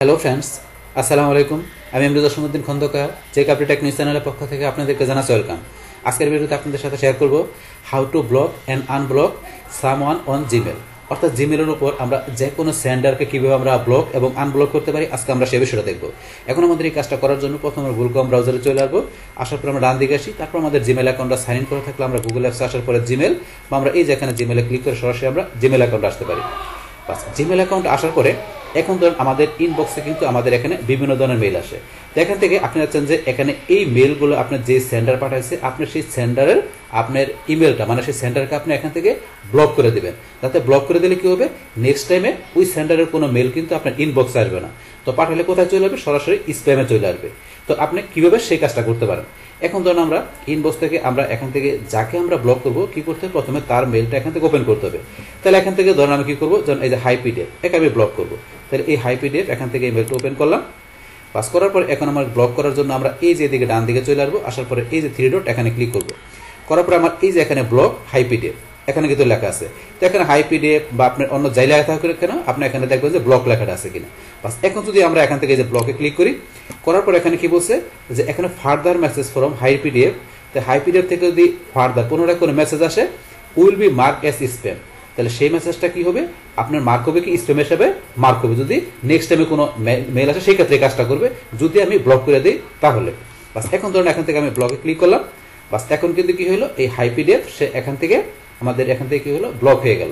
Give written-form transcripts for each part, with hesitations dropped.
Hello friends, আসসালামু আলাইকুম। আমি Emruddin Khandakar, check update tech news চ্যানেলের পক্ষ থেকে আপনাদেরকে জানাচ্ছি ওয়েলকাম। আজকের ভিডিওতে আপনাদের সাথে শেয়ার করব how to block and unblock someone on Gmail. অর্থাৎ জিমেলের উপর আমরা যে কোনো সেন্ডারকে কীভাবে আমরা ব্লক এবং আনব্লক করতে পারি, আজকে আমরা সেই বিষয়টা দেখব। এখন আমাদের এই কাজটা করার জন্য প্রথমে গুগল ক্রোম ব্রাউজারে চলে আসবো। আসার পর আমরা ডান দিকে আসি, তারপর আমাদের জিমেল অ্যাকাউন্টটা সাইন ইন করে থাকলে আমরা গুগল অ্যাপসে আসার পরে জিমেল বা আমরা এই যে এখানে জিমেলে ক্লিক করে সরাসরি আমরা জিমেল অ্যাকাউন্টে আসতে পারি। বাস, জিমেল অ্যাকাউন্ট আসার পরে এখন ধরুন আমাদের ইনবক্সে কিন্তু আমাদের এখানে বিভিন্ন ধরনের মেল আসে। তো এখান থেকে আপনি চাচ্ছেন যে এখানে এই মেলগুলো আপনার যে সেন্ডার পাঠাইছে আপনার সেই সেন্ডারের আপনার ইমেলটা মানে সেই সেন্ডারকে আপনি এখান থেকে ব্লক করে দেবেন। যাতে ব্লক করে দিলে কি হবে, নেক্সট টাইমে ওই সেন্ডারের কোনো মেল কিন্তু আপনার ইনবক্সে আসবে না। তো পাঠালে কোথায় চলে আসবে, সরাসরি স্প্যামে চলে আসবে। তো আপনি কিভাবে সেই কাজটা করতে পারেন। এখন ধরুন আমরা ইনবক্স থেকে আমরা এখান থেকে যাকে আমরা ব্লক করবো কি করতে হবে, প্রথমে তার মেলটা এখান থেকে ওপেন করতে হবে। তাহলে এখান থেকে ধরুন আমি কি করবো, যখন এই যে হাই পিডিএফ একে আমি ব্লক করবো। তাহলে এই হাই পিডিএফ এখান থেকে এই মেলটা ওপেন করলাম। পাস করার পর এখন আমার ব্লক করার জন্য আমরা এই যে এদিকে ডান দিকে চলে আসবো। আসার পরে এই যে থ্রি ডট এখানে ক্লিক করবো। করার পরে আমার এই যে এখানে ব্লক হাই পিডিএফ এখানে কিন্তু লেখা আছে। তো এখানে হাই পিডিএফ বা আপনার অন্য যাই লেখা থাকে কেন, আপনি এখানে দেখবেন যে ব্লক লেখাটা আছে কিনা। বাস, এখন যদি আমরা এখান থেকে যে ব্লকে ক্লিক করি, করার পর এখানে কি বলছে যে এখানে further message from high PDF. তো হাই পিডিএফ থেকে যদি ফার্দার পুনরায় কোনো মেসেজ আসে will be mark as spam. তাহলে সেই মেসেজটা কি হবে, আপনার মার্ক হবে কি স্প্যাম হিসেবে মার্ক হবে। যদি নেক্সট টাইমে কোনো মেল আসে সেই ক্ষেত্রে কাজটা করবে, যদি আমি ব্লক করে দিই তাহলে। বাস, এখন ধরুন এখান থেকে আমি ব্লকে ক্লিক করলাম। বাস, এখন কিন্তু কি হলো, এই হাই পিডিএফ সে এখান থেকে আমাদের এখান থেকে কি হলো, ব্লক হয়ে গেল।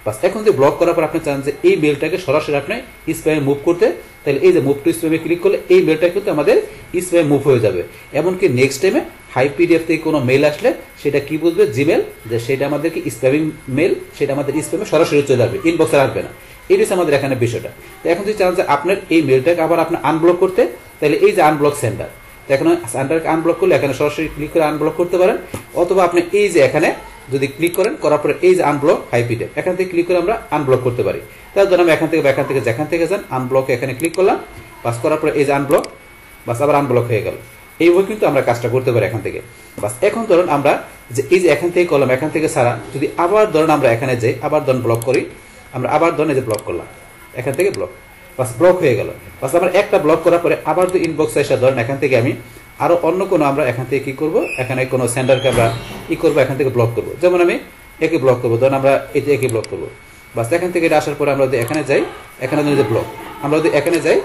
বাস, এখন যে ব্লক করার পর আপনি চান যে এই মেলটাকে সরাসরি আপনি স্প্যামে মুভ করতে, তাহলে এই যে মুভ টু স্প্যামে ক্লিক করলে এই মেলটা কিন্তু আমাদের স্প্যামে মুভ হয়ে যাবে। এমনকি নেক্সট টাইমে হাই পিডিএফ থেকে কোনো মেল আসলে সেটা কি বুঝবে, জিমেল, যে সেটা আমাদেরকে স্প্যামিং মেল, সেটা আমাদের স্প্যামে সরাসরি চলে আসবে, ইনবক্সে আসবে না। এই হচ্ছে আমাদের এখানে বিষয়টা। তো এখন যদি চান যে আপনার এই মেলটাকে আবার আপনি আনব্লক করতে, তাহলে এই যে আনব্লক সেন্টার, তো এখানে সেন্টারকে আনব্লক করলে এখানে সরাসরি ক্লিক করে আনব্লক করতে পারেন। অথবা আপনি এই যে এখানে যদি ক্লিক করেন, করার পরে এই যে আনব্লক হাই পিডিএফ এখান থেকে ক্লিক করে আমরা আনব্লক করতে পারি। তার জন্য আমি এখান থেকে যেখান থেকে যান আনব্লক এখানে ক্লিক করলাম। বাস, করার পরে এই যে আনব্লক, বাস আবার আনব্লক হয়ে গেল। এইভাবে কিন্তু আমরা কাজটা করতে পারি এখান থেকে। বাস, এখন ধরুন আমরা যে এই যে এখান থেকে করলাম, এখান থেকে ছাড়া যদি আবার ধরুন আমরা এখানে যাই, আবার ধরুন ব্লক করি, আমরা আবার ধরুন এই যে ব্লক করলাম, এখান থেকে ব্লক, বাস ব্লক হয়ে গেল। বাস, আমরা একটা ব্লক করার পরে আবার যদি ইনবক্সে এসে ধরেন এখান থেকে আমি আরো অন্য কোনো আমরা এখান থেকে কি করবো, এখানে কোনো সেন্ডারকে আমরা কি করবো, এখান থেকে ব্লক করবো। যেমন আমি একে ব্লক করবো, ধরুন আমরা এই যে একে ব্লক করবো। বাস, এখান থেকে এটা আসার পরে আমরা যদি এখানে যাই, এখানে যে ব্লক, আমরা যদি এখানে যাই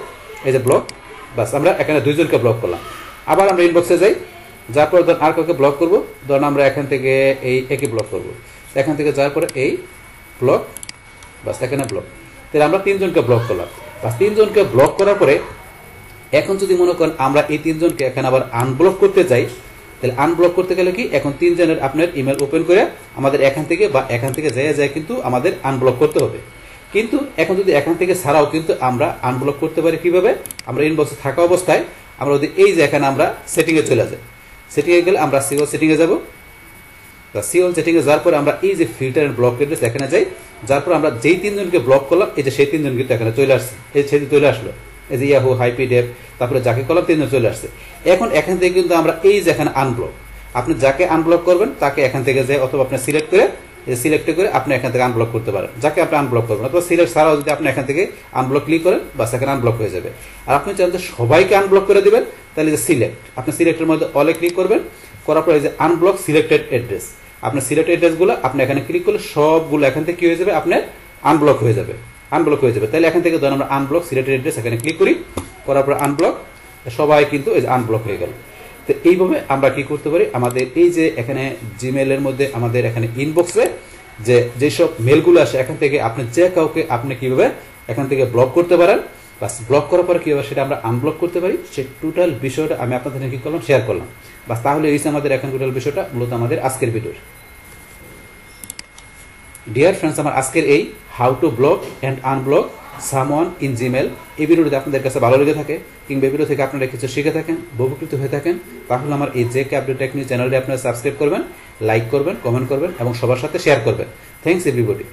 এই যে ব্লক, বাস আমরা এখানে দুইজনকে ব্লক করলাম। আবার আমরা ইনবক্সে যাই, যার পরে ধরুন আর কাউকে ব্লক করবো, ধরুন আমরা এখান থেকে এই একে ব্লক করবো। এখান থেকে যাওয়ার পরে এই ব্লক, বাস এখানে ব্লক। তাহলে আমরা তিনজনকে ব্লক করলাম। বাস, তিনজনকে ব্লক করার পরে এখন যদি মনে করেন আমরা এই তিনজনকে এখানে আবার আনব্লক করতে যাই, তাহলে আনব্লক করতে গেলে কি এখন তিনজনের আপনার ইমেল ওপেন করে আমাদের এখান থেকে বা এখান থেকে যায় কিন্তু আমাদের আনব্লক করতে হবে। কিন্তু এখন যদি এখান থেকে ছাড়াও কিন্তু আমরা আনব্লক করতে পারি কিভাবে, আমরা ইনবক্সে থাকা অবস্থায় আমরা যদি এই যে এখানে আমরা সেটিংয়ে চলে যাই, সেটিংয়ে গেলে আমরা সিওল সেটিংয়ে যাবো। সিওল সেটিংয়ে যাওয়ার পরে আমরা এই যে ফিল্টার এন্ড ব্লক অ্যাড্রেস এখানে যাই, যার পর আমরা যেই তিনজনকে ব্লক করলাম এই যে সেই তিনজন কিন্তু এখানে চলে আসছে, এই সেটি চলে আসলো, এই যে ইয়াহু হাই পিডিএফ তারপরে যাকে করলাম তিনজন চলে আসছে। এখন এখান থেকে কিন্তু আমরা এই যে এখানে আনব্লক, আপনি যাকে আনব্লক করবেন তাকে এখান থেকে যাই, অথবা আপনি সিলেক্ট করে আপনি এখান থেকে আনব্লক করতে পারেন যাকে আপনি আনব্লক করবেন। অথবা সিলেক্ট ছাড়াও যদি আপনি এখান থেকে আনব্লক ক্লিক করেন, বাস এখানে আনব্লক হয়ে যাবে। আর আপনি চান যে সবাইকে আনব্লক করে দিবেন, তাহলে যে সিলেক্ট, আপনি সিলেক্টের মধ্যে অলে ক্লিক করবেন। করার পরে যে আনব্লক সিলেক্টেড অ্যাড্রেস, আপনার সিলেক্টেড অ্যাড্রেসগুলো আপনি এখানে ক্লিক করলে সবগুলো এখান থেকে কি হয়ে যাবে, আপনার আনব্লক হয়ে যাবে, আনব্লক হয়ে যাবে। তাহলে এখান থেকে ধরুন আমরা আনব্লক সিলেক্টেড অ্যাড্রেস এখানে ক্লিক করি, করার পর আনব্লক, সবাই কিন্তু এই যে আনব্লক হয়ে গেল। তো এইভাবে আমরা কি করতে পারি, আমাদের এই যে এখানে জিমেলের মধ্যে আমাদের এখানে ইনবক্সে যেসব মেলগুলো আসে এখান থেকে আপনি যে কাউকে আপনি কিভাবে এখান থেকে ব্লক করতে পারেন, বাস ব্লক করার পরে কিভাবে সেটা আমরা আনব্লক করতে পারি, সেই টোটাল বিষয়টা আমি আপনাদের কি করলাম, শেয়ার করলাম। বাস, তাহলে এই আমাদের এখন টোটাল বিষয়টা মূলত আমাদের আজকের ভিডিওর। ডিয়ার ফ্রেন্ডস, আমার আজকের এই how to block and unblock someone in Gmail এই ভিডিওটি আপনাদের কাছে ভালো লেগে থাকে কিংবা এই ভিডিও থেকে আপনারা কিছু শিখে থাকেন, উপকৃত হয়ে থাকেন, তাহলে আমার এই যে আপডেট টেক নিউজ চ্যানেলটি আপনারা সাবস্ক্রাইব করবেন, লাইক করবেন, কমেন্ট করবেন এবং সবার সাথে শেয়ার করবেন। Thanks everybody.